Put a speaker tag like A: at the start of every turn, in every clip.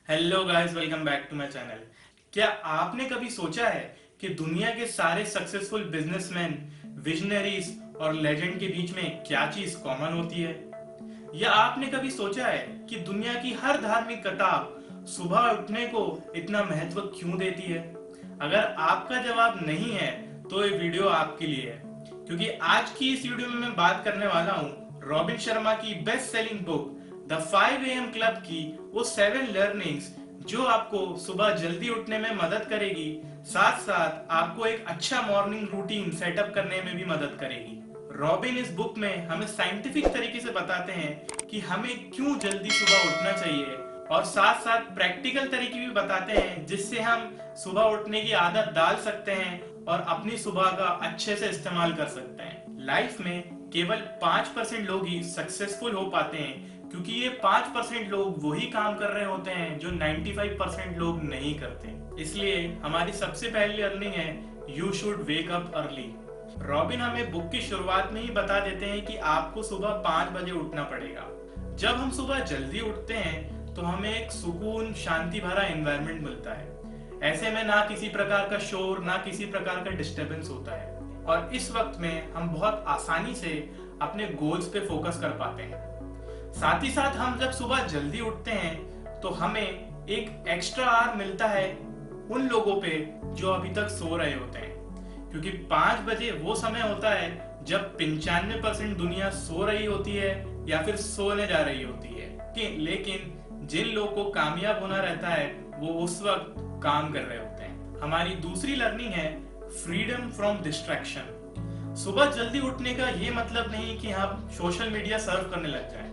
A: Hello guys, welcome back to my channel. क्या आपने कभी सोचा है कि दुनिया के सारे सक्सेसफुल बिजनेसमैन, विजनरीज और लेजेंड के बीच में क्या चीज कॉमन होती है? या आपने कभी सोचा है कि दुनिया की हर धार्मिक किताब सुबह उठने को इतना महत्व क्यों देती है? अगर आपका जवाब नहीं है तो ये वीडियो आपके लिए है, क्योंकि आज की इस वीडियो में मैं बात करने वाला हूँ रॉबिन शर्मा की best selling book the 5 AM club की वो 7 लर्निंग्स जो आपको सुबह जल्दी उठने में मदद करेगी, साथ साथ आपको एक अच्छा मॉर्निंग रूटीन सेटअप करने में भी मदद करेगी। रॉबिन इस बुक में हमें साइंटिफिक तरीके से बताते हैं कि हमें क्यों जल्दी सुबह उठना चाहिए, और साथ साथ प्रैक्टिकल तरीके भी बताते हैं जिससे हम सुबह उठने की आदत डाल सकते हैं और अपनी सुबह का अच्छे से इस्तेमाल कर सकते हैं। लाइफ में केवल 5% लोग ही सक्सेसफुल हो पाते हैं, क्योंकि ये 5% लोग वही काम कर रहे होते हैं जो 95% लोग नहीं करते। इसलिए हमारी सबसे पहली लर्निंग है, you should wake up early. Robin हमें बुक की शुरुआत में ही बता देते हैं कि आपको सुबह 5 बजे उठना पड़ेगा। जब हम सुबह जल्दी उठते हैं तो हमें एक सुकून, शांति भरा एनवायरनमेंट मिलता है। ऐसे में ना किसी प्रकार का शोर, ना किसी प्रकार का डिस्टरबेंस होता है, और इस वक्त में हम बहुत आसानी से अपने गोल्स पे फोकस कर पाते हैं। साथ ही साथ हम जब सुबह जल्दी उठते हैं तो हमें एक एक्स्ट्रा आवर मिलता है उन लोगों पे जो अभी तक सो रहे होते हैं, क्योंकि 5 बजे वो समय होता है जब 95% दुनिया सो रही होती है या फिर सोने जा रही होती है। लेकिन जिन लोगों को कामयाब होना रहता है वो उस वक्त काम कर रहे होते हैं। हमारी दूसरी लर्निंग है, फ्रीडम फ्रॉम डिस्ट्रैक्शन। सुबह जल्दी उठने का ये मतलब नहीं कि हम सोशल मीडिया सर्व करने लग जाएं।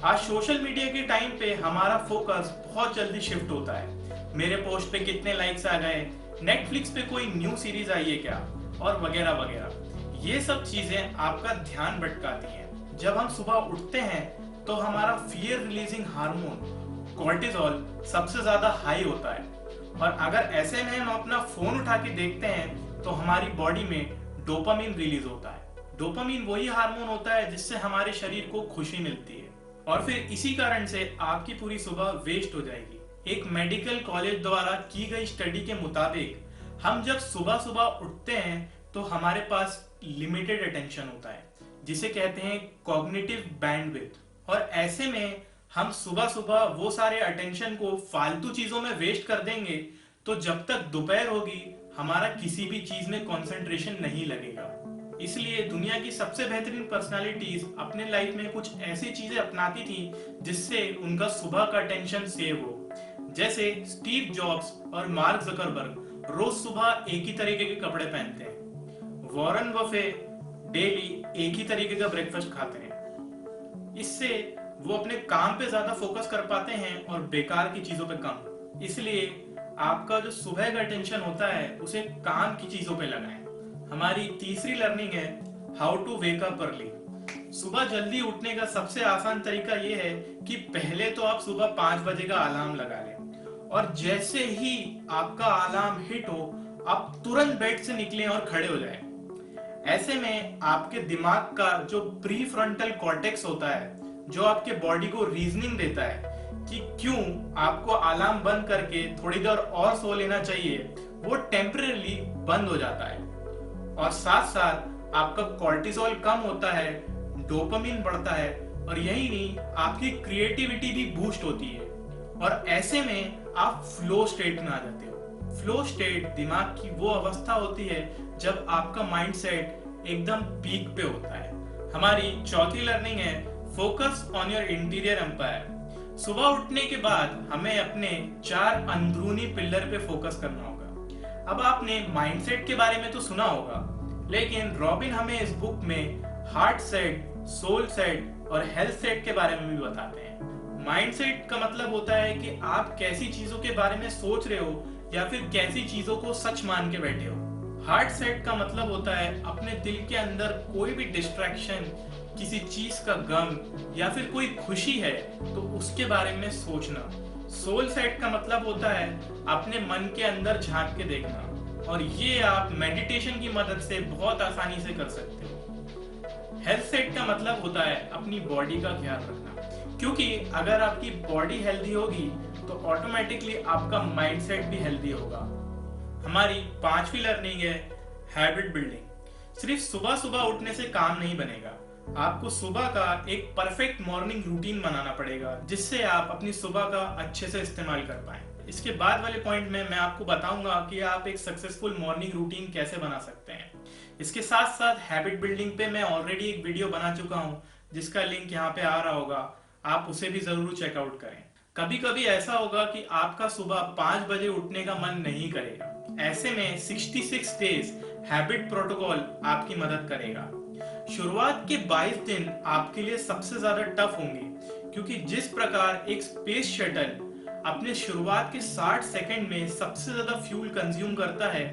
A: आज सोशल मीडिया के टाइम पे हमारा फोकस बहुत जल्दी शिफ्ट होता है। मेरे पोस्ट पे कितने लाइक्स आ गए, नेटफ्लिक्स पे कोई न्यू सीरीज आई है क्या, और वगैरह वगैरह। ये सब चीजें आपका ध्यान भटकाती हैं। जब हम सुबह उठते हैं तो हमारा फियर रिलीजिंग हार्मोन कॉर्टिसोल सबसे ज्यादा हाई होता है, और अगर ऐसे में हम अपना फोन उठा के देखते हैं तो हमारी बॉडी में डोपामिन रिलीज होता है। डोपामिन वही हार्मोन होता है जिससे हमारे शरीर को खुशी मिलती है, और फिर इसी कारण से आपकी पूरी सुबह वेस्ट हो जाएगी। एक मेडिकल कॉलेज द्वारा की गई स्टडी के मुताबिक हम जब सुबह सुबह उठते हैं तो हमारे पास लिमिटेड अटेंशन होता है, जिसे कहते हैं कॉग्निटिव बैंडविड्थ। और ऐसे में हम सुबह सुबह वो सारे अटेंशन को फालतू चीजों में वेस्ट कर देंगे तो जब तक दोपहर होगी हमारा किसी भी चीज में कंसंट्रेशन नहीं लगेगा। इसलिए दुनिया की सबसे बेहतरीन पर्सनालिटीज अपने लाइफ में कुछ ऐसी चीजें अपनाती थी जिससे उनका सुबह का टेंशन सेव हो। जैसे स्टीव जॉब्स और मार्क जकरबर्ग रोज सुबह एक ही तरीके के कपड़े पहनते हैं। वॉरेन बफे डेली एक ही तरीके का ब्रेकफास्ट खाते हैं। इससे वो अपने काम पे ज्यादा फोकस कर पाते हैं और बेकार की चीजों पे कम। इसलिए आपका जो सुबह का टेंशन होता है उसे काम की चीजों पे लगाएं। हमारी तीसरी लर्निंग है, how to wake up early. सुबह जल्दी उठने का सबसे आसान तरीका यह है कि पहले तो आप सुबह 5 बजे का अलार्म लगा लें, और जैसे ही आपका अलार्म हिट हो आप तुरंत बेड से निकलें और खड़े हो जाएं। ऐसे में आपके दिमाग का जो प्री फ्रंटल कॉर्टेक्स होता है, जो आपके बॉडी को रीजनिंग देता है कि क्यों आपको अलार्म बंद करके थोड़ी देर और सो लेना चाहिए, वो टेम्परेली बंद हो जाता है। और साथ साथ आपका कॉर्टिसोल कम होता है, डोपामिन बढ़ता है, और यही नहीं, आपकी क्रिएटिविटी भी बूस्ट होती है, और ऐसे में आप फ्लो स्टेट में आ जाते हो। फ्लो स्टेट दिमाग की वो अवस्था होती है जब आपका माइंडसेट एकदम पीक पे होता है। हमारी चौथी लर्निंग है, focus on your interior empire. सुबह उठने के बाद हमें अपने 4 अंदरूनी पिलर पे फोकस करना होगा। अब आपने माइंडसेट के बारे में तो सुना होगा, लेकिन रॉबिन हमें इस बुक में हार्ट सेट, सोल सेट और हेल्थ सेट के बारे में भी बताते हैं। माइंडसेट का मतलब होता है कि आप कैसी चीजों के बारे में सोच रहे हो या फिर कैसी चीजों को सच मान के बैठे हो। हार्ट सेट का मतलब होता है अपने दिल के अंदर कोई भी डिस्ट्रैक्शन, किसी चीज का गम या फिर कोई खुशी है तो उसके बारे में सोचना। सोल सेट का मतलब होता है अपने मन के अंदर झांक के देखना, और ये आप मेडिटेशन की मदद से बहुत आसानी से कर सकते हो। हेल्थ सेट का मतलब होता है अपनी बॉडी का ख्याल रखना, क्योंकि अगर आपकी बॉडी हेल्दी होगी तो ऑटोमेटिकली आपका माइंडसेट भी हेल्दी होगा। हमारी पांचवी लर्निंग है हैबिट बिल्डिंग। सिर्फ सुबह सुबह उठने से काम नहीं बनेगा, आपको सुबह का एक परफेक्ट मॉर्निंग रूटीन बनाना पड़ेगा जिससे आप अपनी सुबह का अच्छे से इस्तेमाल कर पाएं। इसके बाद वाले पॉइंट में मैं आपको बताऊंगा कि आप एक सक्सेसफुल मॉर्निंग रूटीन कैसे बना सकते हैं। इसके साथ साथ हैबिट बिल्डिंग पे मैं ऑलरेडी एक वीडियो बना चुका हूं जिसका लिंक यहाँ पे आ रहा होगा, आप उसे भी जरूर चेकआउट करें। कभी कभी ऐसा होगा कि आपका सुबह 5 बजे उठने का मन नहीं करेगा, ऐसे में 66 डेज हैबिट प्रोटोकॉल आपकी मदद करेगा। शुरुआत के 22 दिन आपके लिए सबसे ज्यादा टफ होंगे क्योंकि जिस प्रकार एक स्पेस शटल अपने शुरुआत के 60 सेकंड में सबसे ज्यादा फ्यूल कंज्यूम करता है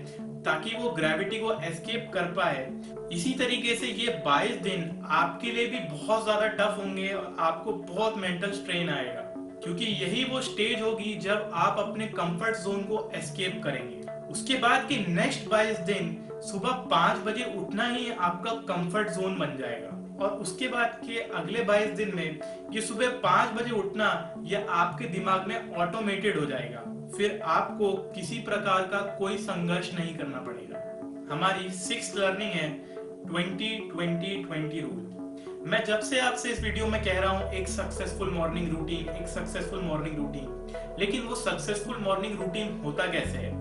A: ताकि वो ग्रेविटी को एस्केप कर पाए, इसी तरीके से ये 22 दिन आपके लिए भी बहुत ज्यादा टफ होंगे और आपको बहुत मेंटल स्ट्रेन आएगा क्योंकि यही वो स्टेज होगी जब आप अपने कंफर्ट जोन को एस्केप करेंगे। उसके बाद के नेक्स्ट 22 दिन सुबह 5 बजे उठना ही आपका कंफर्ट जोन बन जाएगा और उसके बाद के अगले 22 दिन में ये सुबह 5 बजे उठना यह आपके दिमाग में ऑटोमेटेड हो जाएगा, फिर आपको किसी प्रकार का कोई संघर्ष नहीं करना पड़ेगा। हमारी 6th लर्निंग है 20-20-20 रूल। मैं जब से आपसे इस वीडियो में कह रहा हूं एक सक्सेसफुल मॉर्निंग रूटीन, लेकिन वो सक्सेसफुल मॉर्निंग रूटीन होता कैसे है?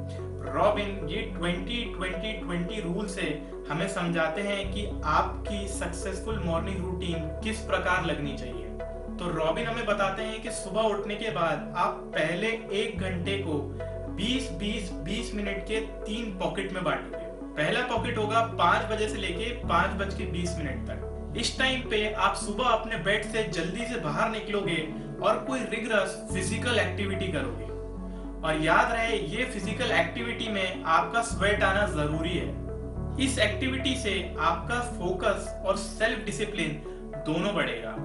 A: रॉबिन ये 20-20-20 रूल से हमें समझाते हैं कि आपकी सक्सेसफुल मॉर्निंग रूटीन किस प्रकार लगनी चाहिए। तो रॉबिन हमें बताते हैं कि सुबह उठने के बाद आप पहले 1 घंटे को 20-20-20 मिनट के 3 पॉकेट में बांटोगे। पहला पॉकेट होगा 5 बजे से लेके 5:20 तक। इस टाइम पे आप सुबह अपने बेड से जल्दी से बाहर निकलोगे और कोई रिगरस फिजिकल एक्टिविटी करोगे और याद रहे ये फिजिकल एक्टिविटी में आपका स्वेट आना जरूरी है। इस एक्टिविटी से आपका फोकस और सेल्फ डिसिप्लिन दोनों बढ़ेगा।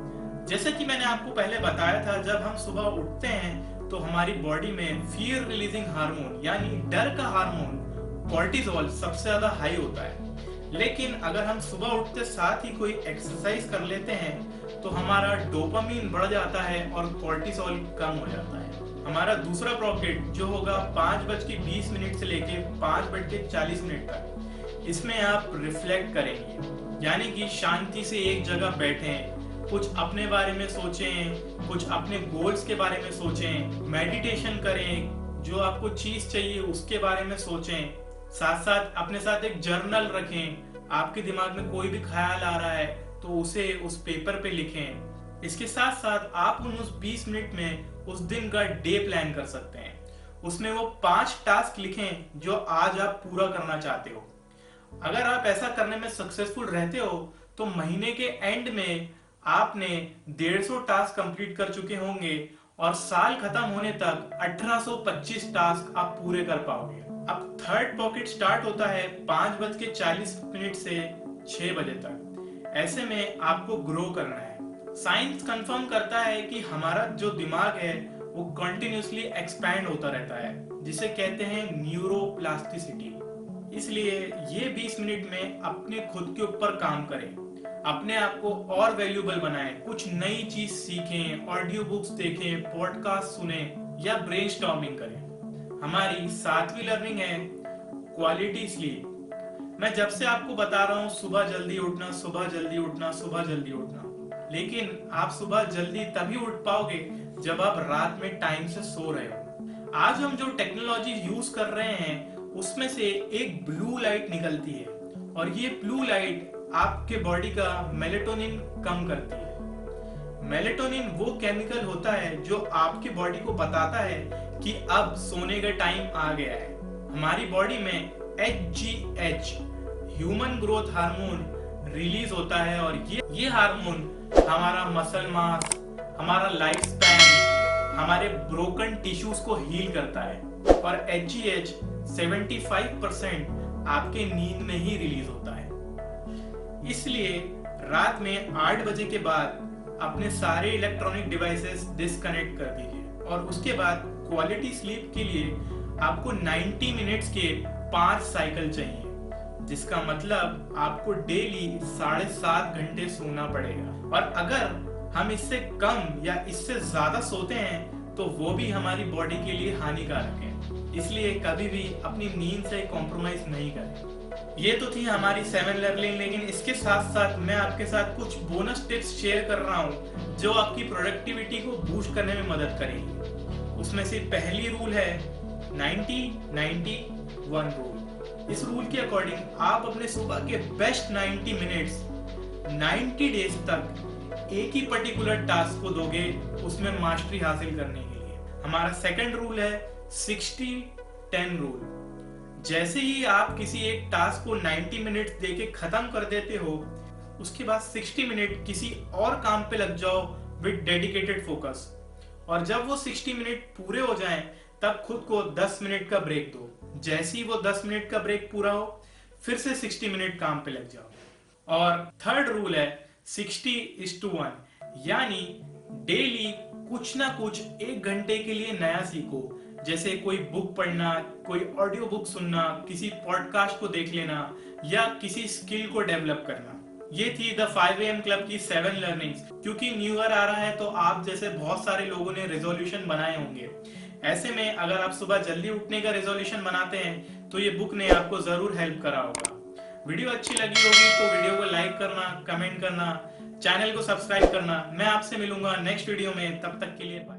A: जैसे कि मैंने आपको पहले बताया था, जब हम सुबह उठते हैं तो हमारी बॉडी में फियर रिलीजिंग हार्मोन यानी डर का हार्मोन कॉर्टिसोल सबसे ज्यादा हाई होता है। लेकिन अगर हम सुबह उठते साथ ही कोई एक्सरसाइज कर लेते हैं तो हमारा डोपामीन बढ़ जाता है और कॉर्टिसोल कम हो जाता है। हमारा दूसरा पॉकेट जो होगा 5:20 से लेके 5:40 तक, इसमें आप रिफ्लेक्ट करेंगे यानी कि शांति से एक जगह बैठें, कुछ अपने बारे में सोचें, कुछ अपने गोल्स के बारे में सोचें, मेडिटेशन करें, जो आपको चीज चाहिए उसके बारे में सोचें। साथ साथ अपने साथ एक जर्नल रखें, आपके दिमाग में कोई भी ख्याल आ रहा है तो उसे उस पेपर पे लिखें। इसके साथ साथ आप उस 20 मिनट में उस दिन का डे प्लान कर सकते हैं। उसमें वो 5 टास्क लिखें जो आज आप पूरा करना चाहते हो। अगर आप ऐसा करने में सक्सेसफुल रहते हो तो महीने के एंड में आपने 150 टास्क कंप्लीट कर चुके होंगे और साल खत्म होने तक 1825 टास्क आप पूरे कर पाओगे। अब थर्ड पॉकेट स्टार्ट होता है 5:40 से 6 बजे तक। ऐसे में आपको ग्रो करना है। साइंस कंफर्म करता है कि हमारा जो दिमाग है वो कंटिन्यूअसली एक्सपैंड होता रहता है, जिसे कहते हैं न्यूरोप्लास्टिसिटी। इसलिए ये 20 मिनट में अपने खुद के ऊपर काम करें, अपने आप को और वैल्यूबल बनाएं, कुछ नई चीज सीखें, ऑडियो बुक्स देखें, पॉडकास्ट सुने या ब्रेनस्टॉर्मिंग करें। हमारी 7वीं लर्निंग है क्वालिटी स्लीप। मैं जब से आपको बता रहा हूँ सुबह जल्दी उठना, लेकिन आप सुबह जल्दी तभी उठ पाओगे जब आप रात में टाइम से सो रहे हो। आज हम जो टेक्नोलॉजी यूज कर रहे हैं उसमें से एक ब्लू लाइट निकलती है और ये ब्लू लाइट आपके बॉडी का मेलेटोनिन कम करती है। मेलेटोनिन वो केमिकल होता है जो आपकी बॉडी को बताता है कि अब सोने का टाइम आ गया है। हमारी बॉडी में HGH human growth hormone release होता है और ये हार्मोन हमारा मसल मास, हमारा लाइफ स्पैन, हमारे ब्रोकन टिश्यूज को हील करता है और HGH 75% आपके नींद में ही रिलीज होता है। इसलिए रात में 8 बजे के बाद अपने सारे इलेक्ट्रॉनिक डिवाइसेस डिस्कनेक्ट कर दीजिए और उसके बाद क्वालिटी स्लीप के लिए आपको 90 मिनट्स के 5 साइकिल चाहिए, जिसका मतलब आपको डेली 7.5 घंटे सोना पड़ेगा। और अगर हम इससे कम या इससे ज्यादा सोते हैं तो वो भी हमारी बॉडी के लिए हानिकारक है। इसलिए कभी भी अपनी नींद से कॉम्प्रोमाइज नहीं करें। ये तो थी हमारी 7 लर्निंग, लेकिन इसके साथ साथ मैं आपके साथ कुछ बोनस टिप्स शेयर कर रहा हूँ जो आपकी प्रोडक्टिविटी को बूस्ट करने में मदद करेगी। उसमें से पहली रूल है 90-90-1 रूल। इस रूल के अकॉर्डिंग आप अपने सुबह के बेस्ट 90 मिनट्स 90 डेज तक एक ही पर्टिकुलर टास्क को दोगे उसमें मास्टरी हासिल करने के लिए। हमारा सेकंड रूल है 60-10 रूल। जैसे ही आप किसी एक टास्क को 90 मिनट्स देके खत्म कर देते हो, उसके बाद 60 मिनट किसी और काम पे लग जाओ विद डेडिकेटेड फोकस। और जब वो 60 मिनट पूरे हो जाएं, तब खुद को 10 मिनट का ब्रेक दो। जैसे ही वो 10 मिनट का ब्रेक पूरा हो, फिर से 60 मिनट काम पे लग जाओ। और थर्ड रूल है 60:1, यानी डेली कुछ ना कुछ 1 घंटे के लिए नया सीखो। जैसे कोई बुक पढ़ना, कोई ऑडियो बुक सुनना, किसी पॉडकास्ट को देख लेना या किसी स्किल को डेवलप करना। ये थी द 5 AM क्लब की 7 लर्निंग्स। क्योंकि न्यू ईयर आ रहा है तो आप जैसे बहुत सारे लोगों ने रेजोल्यूशन बनाए होंगे। ऐसे में अगर आप सुबह जल्दी उठने का रेजोल्यूशन बनाते हैं तो ये बुक ने आपको जरूर हेल्प करा होगा। वीडियो अच्छी लगी होगी तो वीडियो को लाइक करना, कमेंट करना, चैनल को सब्सक्राइब करना। मैं आपसे मिलूंगा नेक्स्ट वीडियो में, तब तक के लिए बाय।